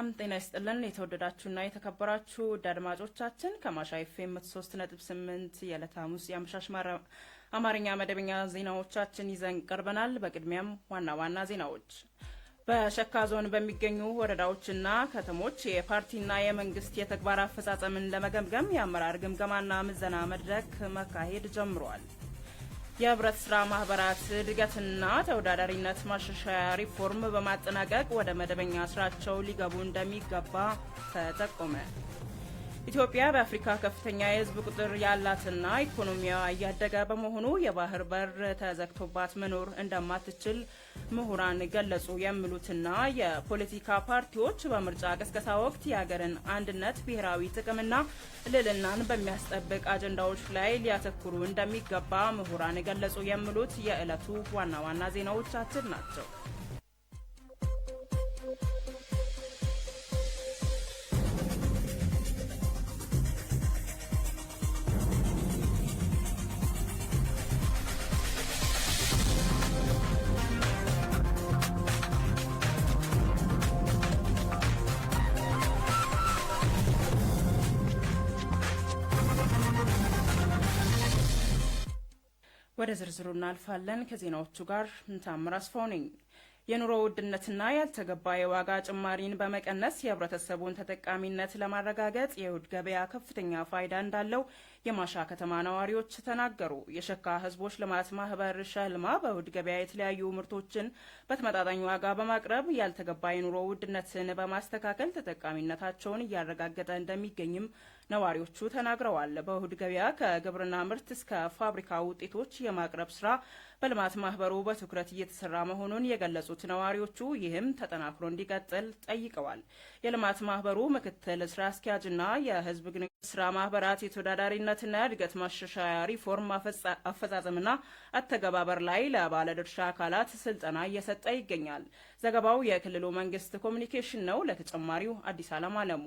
ሰላም ጤና ይስጥልን የተወደዳችሁና የተከበራችሁ አድማጮቻችን ከማሻ ኤፍኤም 3.8 የዕለተ ሐሙስ የአመሻሽ አማርኛ መደበኛ ዜናዎቻችን ይዘን ቀርበናል። በቅድሚያም ዋና ዋና ዜናዎች። በሸካ ዞን በሚገኙ ወረዳዎችና ከተሞች የፓርቲና የመንግስት የተግባር አፈጻጸምን ለመገምገም የአመራር ግምገማና ምዘና መድረክ መካሄድ ጀምሯል። የህብረት ስራ ማህበራት እድገትና ተወዳዳሪነት ማሻሻያ ሪፎርም በማጠናቀቅ ወደ መደበኛ ስራቸው ሊገቡ እንደሚገባ ተጠቆመ። ኢትዮጵያ በአፍሪካ ከፍተኛ የህዝብ ቁጥር ያላትና ኢኮኖሚዋ እያደገ በመሆኑ የባህር በር ተዘግቶባት መኖር እንደማትችል ምሁራን ገለጹ። የሚሉትና የፖለቲካ ፓርቲዎች በምርጫ ቅስቀሳ ወቅት የሀገርን አንድነት፣ ብሔራዊ ጥቅምና ልዕልናን በሚያስጠብቅ አጀንዳዎች ላይ ሊያተኩሩ እንደሚገባ ምሁራን ገለጹ። የሚሉት የዕለቱ ዋና ዋና ዜናዎቻችን ናቸው። ወደ ዝርዝሩ እናልፋለን። ከዜናዎቹ ጋር ታምር አስፋው ነኝ። የኑሮ ውድነትና ያልተገባ የዋጋ ጭማሪን በመቀነስ የህብረተሰቡን ተጠቃሚነት ለማረጋገጥ የእሁድ ገበያ ከፍተኛ ፋይዳ እንዳለው የማሻ ከተማ ነዋሪዎች ተናገሩ። የሸካ ህዝቦች ልማት ማህበር ሸልማ በእሁድ ገበያ የተለያዩ ምርቶችን በተመጣጣኝ ዋጋ በማቅረብ ያልተገባ የኑሮ ውድነትን በማስተካከል ተጠቃሚነታቸውን እያረጋገጠ እንደሚገኝም ነዋሪዎቹ ተናግረዋል። በእሁድ ገበያ ከግብርና ምርት እስከ ፋብሪካ ውጤቶች የማቅረብ ስራ በልማት ማህበሩ በትኩረት እየተሰራ መሆኑን የገለጹት ነዋሪዎቹ ይህም ተጠናክሮ እንዲቀጥል ጠይቀዋል። የልማት ማህበሩ ምክትል ስራ አስኪያጅና የህዝብ ግንኙነት ስራ ማህበራት የተወዳዳሪነትና እድገት ማሻሻያ ሪፎርም አፈጻጸምና አተገባበር ላይ ለባለድርሻ አካላት ስልጠና እየሰጠ ይገኛል። ዘገባው የክልሉ መንግስት ኮሚኒኬሽን ነው። ለተጨማሪው አዲስ አለም አለሙ።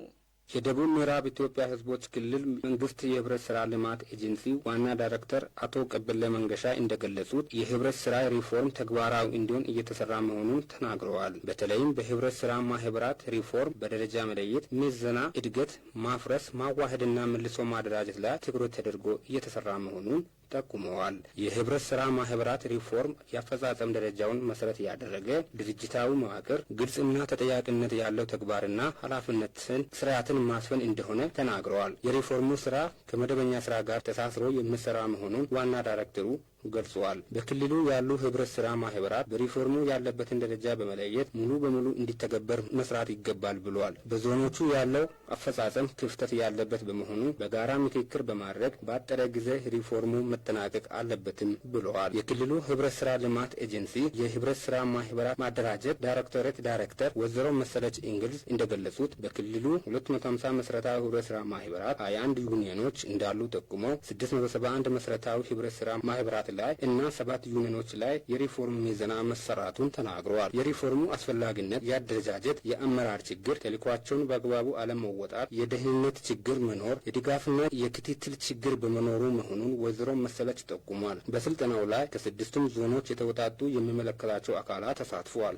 የደቡብ ምዕራብ ኢትዮጵያ ህዝቦች ክልል መንግስት የህብረት ስራ ልማት ኤጀንሲ ዋና ዳይሬክተር አቶ ቀበለ መንገሻ እንደገለጹት የህብረት ስራ ሪፎርም ተግባራዊ እንዲሆን እየተሰራ መሆኑን ተናግረዋል። በተለይም በህብረት ስራ ማህበራት ሪፎርም በደረጃ መለየት፣ ምዘና፣ እድገት፣ ማፍረስ፣ ማዋሃድና መልሶ ማደራጀት ላይ ትኩረት ተደርጎ እየተሰራ መሆኑን ጠቁመዋል። የህብረት ስራ ማህበራት ሪፎርም የአፈጻጸም ደረጃውን መሰረት ያደረገ ድርጅታዊ መዋቅር፣ ግልጽና ተጠያቂነት ያለው ተግባርና ኃላፊነትን ስርዓትን ማስፈን እንደሆነ ተናግረዋል። የሪፎርሙ ስራ ከመደበኛ ስራ ጋር ተሳስሮ የሚሰራ መሆኑን ዋና ዳይሬክተሩ ገልጸዋል። በክልሉ ያሉ ህብረት ስራ ማህበራት በሪፎርሙ ያለበትን ደረጃ በመለየት ሙሉ በሙሉ እንዲተገበር መስራት ይገባል ብለዋል። በዞኖቹ ያለው አፈጻጸም ክፍተት ያለበት በመሆኑ በጋራ ምክክር በማድረግ በአጠረ ጊዜ ሪፎርሙ መጠናቀቅ አለበትም ብለዋል። የክልሉ ህብረት ስራ ልማት ኤጀንሲ የህብረት ስራ ማህበራት ማደራጀት ዳይሬክቶሬት ዳይሬክተር ወይዘሮ መሰለች እንግሊዝ እንደገለጹት በክልሉ 250 መሰረታዊ ህብረት ስራ ማህበራት 21 ዩኒየኖች እንዳሉ ጠቁመው 671 መሰረታዊ ህብረት ስራ ማህበራት ላይ እና 7 ዩኒየኖች ላይ የሪፎርም ሚዛና መሰራቱን ተናግረዋል። የሪፎርሙ አስፈላጊነት የአደረጃጀት፣ የአመራር ችግር፣ ተልዕኳቸውን በአግባቡ አለመወጣት፣ የደህንነት ችግር መኖር፣ የድጋፍና የክትትል ችግር በመኖሩ መሆኑን ወይዘሮ መሰለች ጠቁሟል። በስልጠናው ላይ ከ6ቱም ዞኖች የተወጣጡ የሚመለከታቸው አካላት ተሳትፈዋል።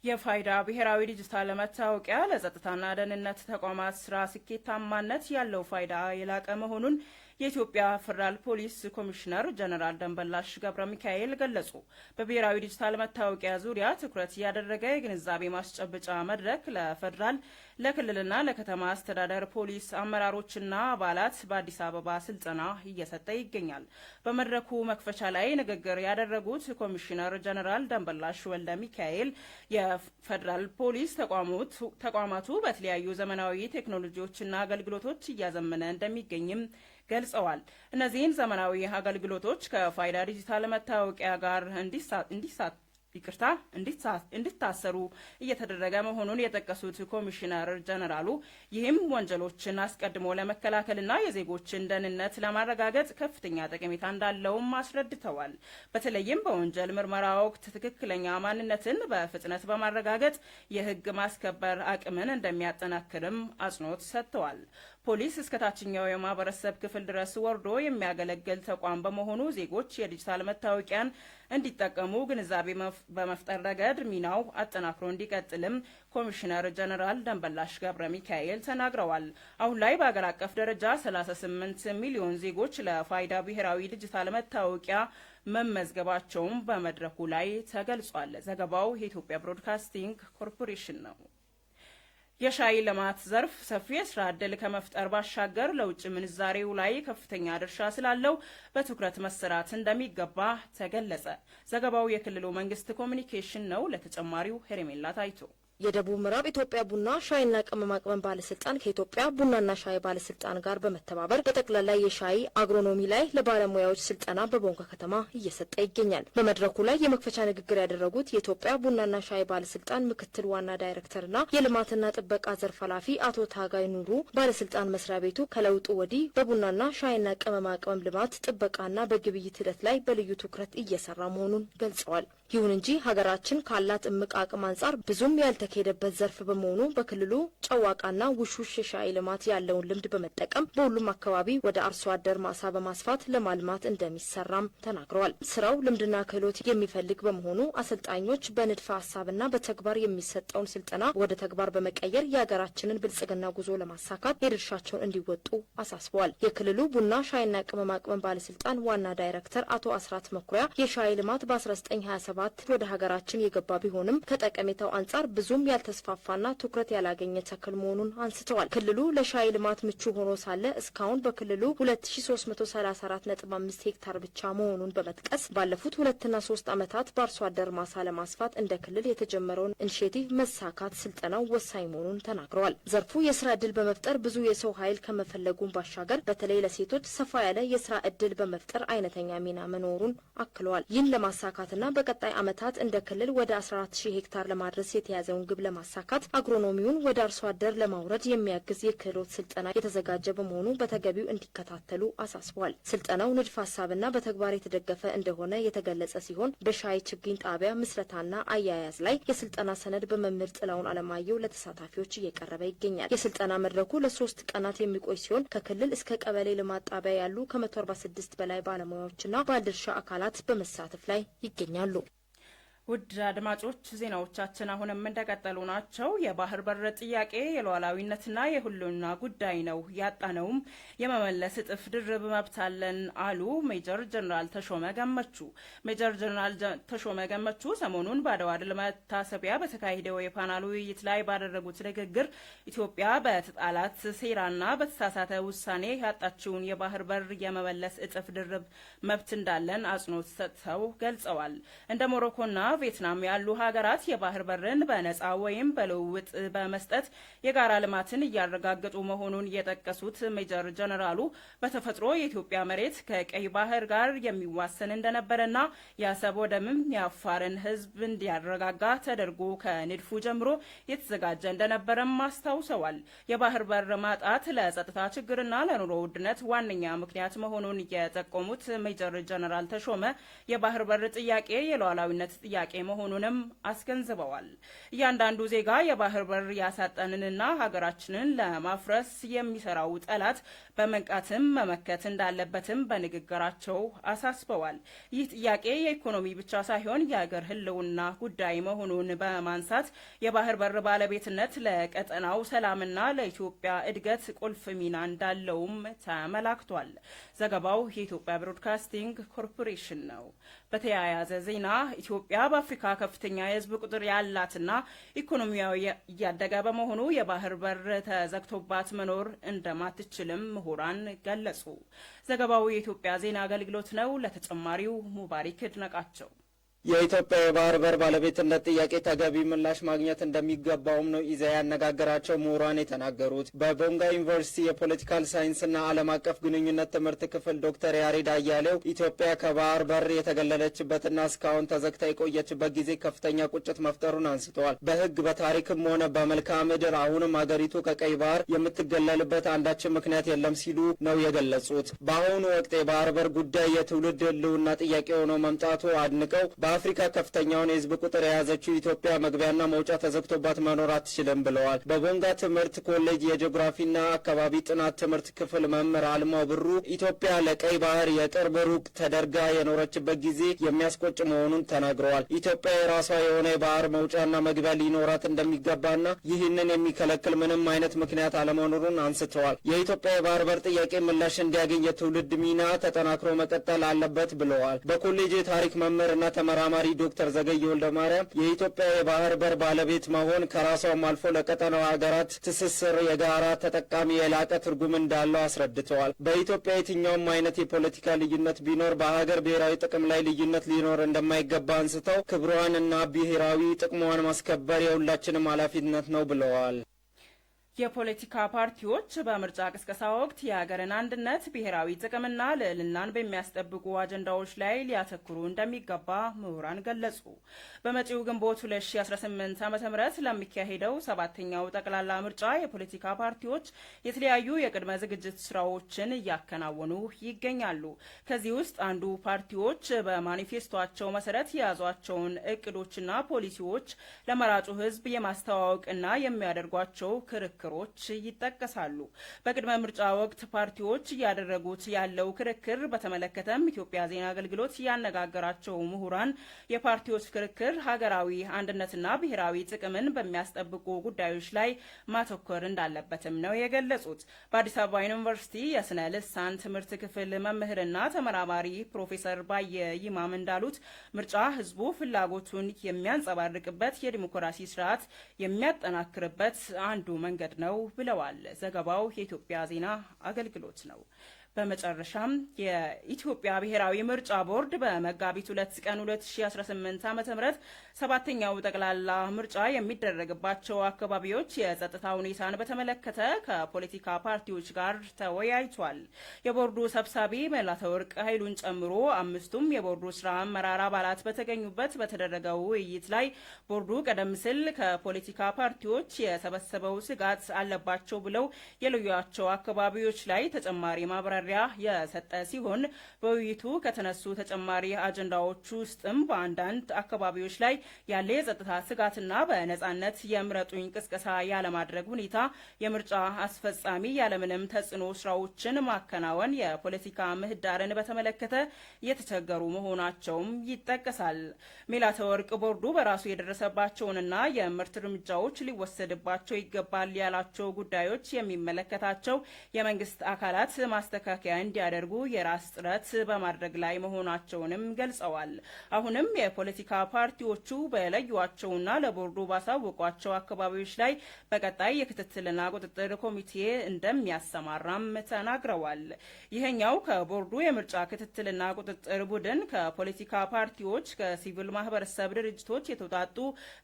የፋይዳ ብሔራዊ ዲጂታል መታወቂያ ለጸጥታና ደህንነት ተቋማት ስራ ስኬታማነት ያለው ፋይዳ የላቀ መሆኑን የኢትዮጵያ ፌዴራል ፖሊስ ኮሚሽነር ጀነራል ደንበላሽ ገብረ ሚካኤል ገለጹ። በብሔራዊ ዲጂታል መታወቂያ ዙሪያ ትኩረት ያደረገ የግንዛቤ ማስጨበጫ መድረክ ለፌዴራል፣ ለክልልና ለከተማ አስተዳደር ፖሊስ አመራሮችና አባላት በአዲስ አበባ ስልጠና እየሰጠ ይገኛል። በመድረኩ መክፈቻ ላይ ንግግር ያደረጉት ኮሚሽነር ጀነራል ደንበላሽ ወልደ ሚካኤል የፌዴራል ፖሊስ ተቋማቱ በተለያዩ ዘመናዊ ቴክኖሎጂዎችና አገልግሎቶች እያዘመነ እንደሚገኝም ገልጸዋል። እነዚህን ዘመናዊ አገልግሎቶች ከፋይዳ ዲጂታል መታወቂያ ጋር እንዲታሰሩ እየተደረገ መሆኑን የጠቀሱት ኮሚሽነር ጀነራሉ ይህም ወንጀሎችን አስቀድሞ ለመከላከልና የዜጎችን ደህንነት ለማረጋገጥ ከፍተኛ ጠቀሜታ እንዳለውም አስረድተዋል። በተለይም በወንጀል ምርመራ ወቅት ትክክለኛ ማንነትን በፍጥነት በማረጋገጥ የህግ ማስከበር አቅምን እንደሚያጠናክርም አጽንኦት ሰጥተዋል። ፖሊስ እስከ ታችኛው የማህበረሰብ ክፍል ድረስ ወርዶ የሚያገለግል ተቋም በመሆኑ ዜጎች የዲጂታል መታወቂያን እንዲጠቀሙ ግንዛቤ በመፍጠር ረገድ ሚናው አጠናክሮ እንዲቀጥልም ኮሚሽነር ጀነራል ደንበላሽ ገብረ ሚካኤል ተናግረዋል። አሁን ላይ በአገር አቀፍ ደረጃ 38 ሚሊዮን ዜጎች ለፋይዳ ብሔራዊ ዲጂታል መታወቂያ መመዝገባቸውም በመድረኩ ላይ ተገልጿል። ዘገባው የኢትዮጵያ ብሮድካስቲንግ ኮርፖሬሽን ነው። የሻይ ልማት ዘርፍ ሰፊ የስራ ዕድል ከመፍጠር ባሻገር ለውጭ ምንዛሬው ላይ ከፍተኛ ድርሻ ስላለው በትኩረት መሰራት እንደሚገባ ተገለጸ። ዘገባው የክልሉ መንግስት ኮሚኒኬሽን ነው። ለተጨማሪው ሄሬሜላ ታይቶ የደቡብ ምዕራብ ኢትዮጵያ ቡና ሻይና ቅመማ ቅመም ባለስልጣን ከኢትዮጵያ ቡናና ሻይ ባለስልጣን ጋር በመተባበር በጠቅላላ የሻይ አግሮኖሚ ላይ ለባለሙያዎች ስልጠና በቦንጋ ከተማ እየሰጠ ይገኛል። በመድረኩ ላይ የመክፈቻ ንግግር ያደረጉት የኢትዮጵያ ቡናና ሻይ ባለስልጣን ምክትል ዋና ዳይሬክተርና የልማትና ጥበቃ ዘርፍ ኃላፊ አቶ ታጋይ ኑሩ ባለስልጣን መስሪያ ቤቱ ከለውጡ ወዲህ በቡናና ሻይና ቅመማ ቅመም ልማት ጥበቃና በግብይት ሂደት ላይ በልዩ ትኩረት እየሰራ መሆኑን ገልጸዋል። ይሁን እንጂ ሀገራችን ካላት እምቅ አቅም አንጻር ብዙም ያልተካሄደበት ዘርፍ በመሆኑ በክልሉ ጨዋቃና ውሹሽ የሻይ ልማት ያለውን ልምድ በመጠቀም በሁሉም አካባቢ ወደ አርሶ አደር ማሳ በማስፋት ለማልማት እንደሚሰራም ተናግረዋል። ስራው ልምድና ክህሎት የሚፈልግ በመሆኑ አሰልጣኞች በንድፈ ሀሳብና በተግባር የሚሰጠውን ስልጠና ወደ ተግባር በመቀየር የሀገራችንን ብልጽግና ጉዞ ለማሳካት የድርሻቸውን እንዲወጡ አሳስበዋል። የክልሉ ቡና ሻይና ቅመማ ቅመም ባለስልጣን ዋና ዳይሬክተር አቶ አስራት መኩሪያ የሻይ ልማት በ1927 ወደ ሀገራችን የገባ ቢሆንም ከጠቀሜታው አንጻር ብዙም ያልተስፋፋና ትኩረት ያላገኘ ተክል መሆኑን አንስተዋል። ክልሉ ለሻይ ልማት ምቹ ሆኖ ሳለ እስካሁን በክልሉ 2334.5 ሄክታር ብቻ መሆኑን በመጥቀስ ባለፉት 2 እና 3 ዓመታት በአርሶ አደር ማሳ ለማስፋት እንደ ክልል የተጀመረውን ኢኒሼቲቭ መሳካት ስልጠናው ወሳኝ መሆኑን ተናግረዋል። ዘርፉ የስራ ዕድል በመፍጠር ብዙ የሰው ኃይል ከመፈለጉም ባሻገር በተለይ ለሴቶች ሰፋ ያለ የስራ ዕድል በመፍጠር አይነተኛ ሚና መኖሩን አክለዋል። ይህን ለማሳካትና በቀጣይ ዓመታት እንደ ክልል ወደ 14000 ሄክታር ለማድረስ የተያዘውን ግብ ለማሳካት አግሮኖሚውን ወደ አርሶ አደር ለማውረድ የሚያግዝ የክህሎት ስልጠና የተዘጋጀ በመሆኑ በተገቢው እንዲከታተሉ አሳስበዋል። ስልጠናው ንድፈ ሀሳብና በተግባር የተደገፈ እንደሆነ የተገለጸ ሲሆን በሻይ ችግኝ ጣቢያ ምስረታና አያያዝ ላይ የስልጠና ሰነድ በመምህር ጥላውን አለማየሁ ለተሳታፊዎች እየቀረበ ይገኛል። የስልጠና መድረኩ ለ3 ቀናት የሚቆይ ሲሆን ከክልል እስከ ቀበሌ ልማት ጣቢያ ያሉ ከ146 በላይ ባለሙያዎችና ባለድርሻ አካላት በመሳተፍ ላይ ይገኛሉ። ውድ አድማጮች ዜናዎቻችን አሁንም እንደቀጠሉ ናቸው። የባህር በር ጥያቄ የሉዓላዊነትና የሁሉና ጉዳይ ነው፣ ያጣነውም የመመለስ እጥፍ ድርብ መብት አለን አሉ ሜጀር ጀነራል ተሾመ ገመቹ። ሜጀር ጀነራል ተሾመ ገመቹ ሰሞኑን በአድዋ ድል መታሰቢያ በተካሄደው የፓናል ውይይት ላይ ባደረጉት ንግግር ኢትዮጵያ በተጣላት ሴራና በተሳሳተ ውሳኔ ያጣችውን የባህር በር የመመለስ እጥፍ ድርብ መብት እንዳለን አጽንኦት ሰጥተው ገልጸዋል። እንደ ሞሮኮና ቪየትናም ያሉ ሀገራት የባህር በርን በነጻ ወይም በልውውጥ በመስጠት የጋራ ልማትን እያረጋገጡ መሆኑን የጠቀሱት ሜጀር ጀነራሉ በተፈጥሮ የኢትዮጵያ መሬት ከቀይ ባህር ጋር የሚዋሰን እንደነበረና የአሰብ ወደብም የአፋርን ሕዝብ እንዲያረጋጋ ተደርጎ ከንድፉ ጀምሮ የተዘጋጀ እንደነበረም አስታውሰዋል። የባህር በር ማጣት ለጸጥታ ችግርና ለኑሮ ውድነት ዋነኛ ምክንያት መሆኑን የጠቆሙት ሜጀር ጀነራል ተሾመ የባህር በር ጥያቄ የሉዓላዊነት ጥያቄ መሆኑንም አስገንዝበዋል። እያንዳንዱ ዜጋ የባህር በር ያሳጠንንና ሀገራችንን ለማፍረስ የሚሰራው ጠላት በመንቃትም መመከት እንዳለበትም በንግግራቸው አሳስበዋል። ይህ ጥያቄ የኢኮኖሚ ብቻ ሳይሆን የሀገር ህልውና ጉዳይ መሆኑን በማንሳት የባህር በር ባለቤትነት ለቀጠናው ሰላምና ለኢትዮጵያ እድገት ቁልፍ ሚና እንዳለውም ተመላክቷል። ዘገባው የኢትዮጵያ ብሮድካስቲንግ ኮርፖሬሽን ነው። በተያያዘ ዜና ኢትዮጵያ በአፍሪካ ከፍተኛ የህዝብ ቁጥር ያላትና ኢኮኖሚያዊ እያደገ በመሆኑ የባህር በር ተዘግቶባት መኖር እንደማትችልም ምሁራን ገለጹ። ዘገባው የኢትዮጵያ ዜና አገልግሎት ነው። ለተጨማሪው ሙባሪክ ድነቃቸው። የኢትዮጵያ የባህር በር ባለቤትነት ጥያቄ ተገቢ ምላሽ ማግኘት እንደሚገባውም ነው ኢዜአ ያነጋገራቸው ምሁራን የተናገሩት። በቦንጋ ዩኒቨርሲቲ የፖለቲካል ሳይንስና ዓለም አቀፍ ግንኙነት ትምህርት ክፍል ዶክተር ያሬድ አያሌው ኢትዮጵያ ከባህር በር የተገለለችበትና እስካሁን ተዘግታ የቆየችበት ጊዜ ከፍተኛ ቁጭት መፍጠሩን አንስተዋል። በህግ በታሪክም ሆነ በመልክዓ ምድር አሁንም አገሪቱ ከቀይ ባህር የምትገለልበት አንዳችን ምክንያት የለም ሲሉ ነው የገለጹት። በአሁኑ ወቅት የባህር በር ጉዳይ የትውልድ ህልውና ጥያቄ ሆኖ መምጣቱ አድንቀው በአፍሪካ ከፍተኛውን የህዝብ ቁጥር የያዘችው ኢትዮጵያ መግቢያና መውጫ ተዘግቶባት መኖር አትችልም ብለዋል። በቦንጋ ትምህርት ኮሌጅ የጂኦግራፊና አካባቢ ጥናት ትምህርት ክፍል መምህር አልማው ብሩ ኢትዮጵያ ለቀይ ባህር የቅርብ ሩቅ ተደርጋ የኖረችበት ጊዜ የሚያስቆጭ መሆኑን ተናግረዋል። ኢትዮጵያ የራሷ የሆነ የባህር መውጫና መግቢያ ሊኖራት እንደሚገባና ይህንን የሚከለክል ምንም አይነት ምክንያት አለመኖሩን አንስተዋል። የኢትዮጵያ የባህር በር ጥያቄ ምላሽ እንዲያገኝ የትውልድ ሚና ተጠናክሮ መቀጠል አለበት ብለዋል። በኮሌጅ የታሪክ መምህርና ተመራማሪ ዶክተር ዘገየ ወልደ ማርያም የኢትዮጵያ የባህር በር ባለቤት መሆን ከራሷም አልፎ ለቀጠናው ሀገራት ትስስር የጋራ ተጠቃሚ የላቀ ትርጉም እንዳለው አስረድተዋል። በኢትዮጵያ የትኛውም አይነት የፖለቲካ ልዩነት ቢኖር በሀገር ብሔራዊ ጥቅም ላይ ልዩነት ሊኖር እንደማይገባ አንስተው ክብሯንና ብሔራዊ ጥቅሟን ማስከበር የሁላችንም ኃላፊነት ነው ብለዋል። የፖለቲካ ፓርቲዎች በምርጫ ቅስቀሳ ወቅት የሀገርን አንድነት፣ ብሔራዊ ጥቅምና ልዕልናን በሚያስጠብቁ አጀንዳዎች ላይ ሊያተኩሩ እንደሚገባ ምሁራን ገለጹ። በመጪው ግንቦት 2018 ዓ.ም ለሚካሄደው 7ኛው ጠቅላላ ምርጫ የፖለቲካ ፓርቲዎች የተለያዩ የቅድመ ዝግጅት ስራዎችን እያከናወኑ ይገኛሉ። ከዚህ ውስጥ አንዱ ፓርቲዎች በማኒፌስቶቸው መሰረት የያዟቸውን እቅዶችና ፖሊሲዎች ለመራጩ ሕዝብ የማስተዋወቅና የሚያደርጓቸው ክርክሮች ይጠቀሳሉ። በቅድመ ምርጫ ወቅት ፓርቲዎች እያደረጉት ያለው ክርክር በተመለከተም ኢትዮጵያ ዜና አገልግሎት ያነጋገራቸው ምሁራን የፓርቲዎች ክርክር ሀገራዊ አንድነትና ብሔራዊ ጥቅምን በሚያስጠብቁ ጉዳዮች ላይ ማተኮር እንዳለበትም ነው የገለጹት። በአዲስ አበባ ዩኒቨርሲቲ የስነ ልሳን ትምህርት ክፍል መምህርና ተመራማሪ ፕሮፌሰር ባየ ይማም እንዳሉት ምርጫ ህዝቡ ፍላጎቱን የሚያንጸባርቅበት የዲሞክራሲ ስርዓት የሚያጠናክርበት አንዱ መንገድ ነው ብለዋል። ዘገባው የኢትዮጵያ ዜና አገልግሎት ነው። በመጨረሻም የኢትዮጵያ ብሔራዊ ምርጫ ቦርድ በመጋቢት 2 ቀን 2018 ዓ.ም 7ኛው ጠቅላላ ምርጫ የሚደረግባቸው አካባቢዎች የጸጥታ ሁኔታን በተመለከተ ከፖለቲካ ፓርቲዎች ጋር ተወያይቷል። የቦርዱ ሰብሳቢ መላተወርቅ ኃይሉን ጨምሮ 5ቱም የቦርዱ ስራ አመራር አባላት በተገኙበት በተደረገው ውይይት ላይ ቦርዱ ቀደም ሲል ከፖለቲካ ፓርቲዎች የሰበሰበው ስጋት አለባቸው ብለው የለዩዋቸው አካባቢዎች ላይ ተጨማሪ ማብራሪያ የሰጠ ሲሆን በውይይቱ ከተነሱ ተጨማሪ አጀንዳዎች ውስጥም በአንዳንድ አካባቢዎች ላይ ያለ የጸጥታ ስጋትና በነጻነት የምረጡኝ ቅስቀሳ ያለማድረግ ሁኔታ፣ የምርጫ አስፈጻሚ ያለምንም ተጽዕኖ ስራዎችን ማከናወን፣ የፖለቲካ ምህዳርን በተመለከተ የተቸገሩ መሆናቸውም ይጠቀሳል። ሜላተወርቅ ቦርዱ በራሱ የደረሰባቸውንና የምርት እርምጃዎች ሊወሰድባቸው ይገባል ያላቸው ጉዳዮች የሚመለከታቸው የመንግስት አካላት ማስተካከያ እንዲያደርጉ የራስ ጥረት በማድረግ ላይ መሆናቸውንም ገልጸዋል። አሁንም የፖለቲካ ፓርቲዎቹ በለዩዋቸውና ለቦርዱ ባሳወቋቸው አካባቢዎች ላይ በቀጣይ የክትትልና ቁጥጥር ኮሚቴ እንደሚያሰማራም ተናግረዋል። ይሄኛው ከቦርዱ የምርጫ ክትትልና ቁጥጥር ቡድን ከፖለቲካ ፓርቲዎች፣ ከሲቪል ማህበረሰብ ድርጅቶች የተውጣጡ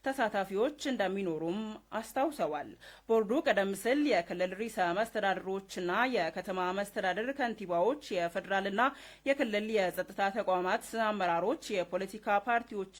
ተሳታፊዎች እንደሚኖሩም አስታውሰዋል። ቦርዱ ቀደም ሲል የክልል ርዕሰ መስተዳድሮችና የከተማ መስተዳድር ከንቲባዎች፣ የፌዴራልና የክልል የጸጥታ ተቋማት አመራሮች፣ የፖለቲካ ፓርቲዎች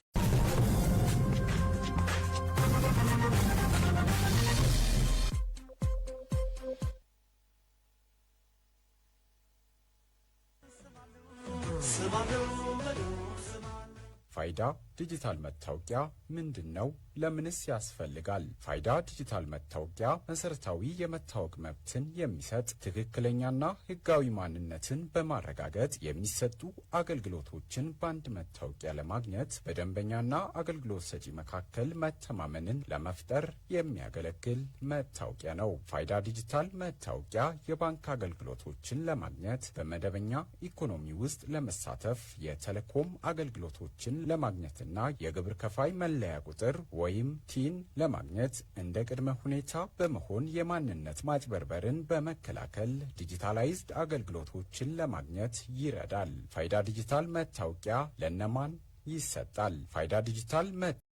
ፋይዳ ዲጂታል መታወቂያ ምንድን ነው? ለምንስ ያስፈልጋል? ፋይዳ ዲጂታል መታወቂያ መሰረታዊ የመታወቅ መብትን የሚሰጥ ትክክለኛና ሕጋዊ ማንነትን በማረጋገጥ የሚሰጡ አገልግሎቶችን በአንድ መታወቂያ ለማግኘት በደንበኛና አገልግሎት ሰጪ መካከል መተማመንን ለመፍጠር የሚያገለግል መታወቂያ ነው። ፋይዳ ዲጂታል መታወቂያ የባንክ አገልግሎቶችን ለማግኘት፣ በመደበኛ ኢኮኖሚ ውስጥ ለመሳተፍ፣ የቴሌኮም አገልግሎቶችን ለማግኘትና የግብር ከፋይ መለያ ቁጥር ወይም ቲን ለማግኘት እንደ ቅድመ ሁኔታ በመሆን የማንነት ማጭበርበርን በመከላከል ዲጂታላይዝድ አገልግሎቶችን ለማግኘት ይረዳል። ፋይዳ ዲጂታል መታወቂያ ለነማን ይሰጣል? ፋይዳ ዲጂታል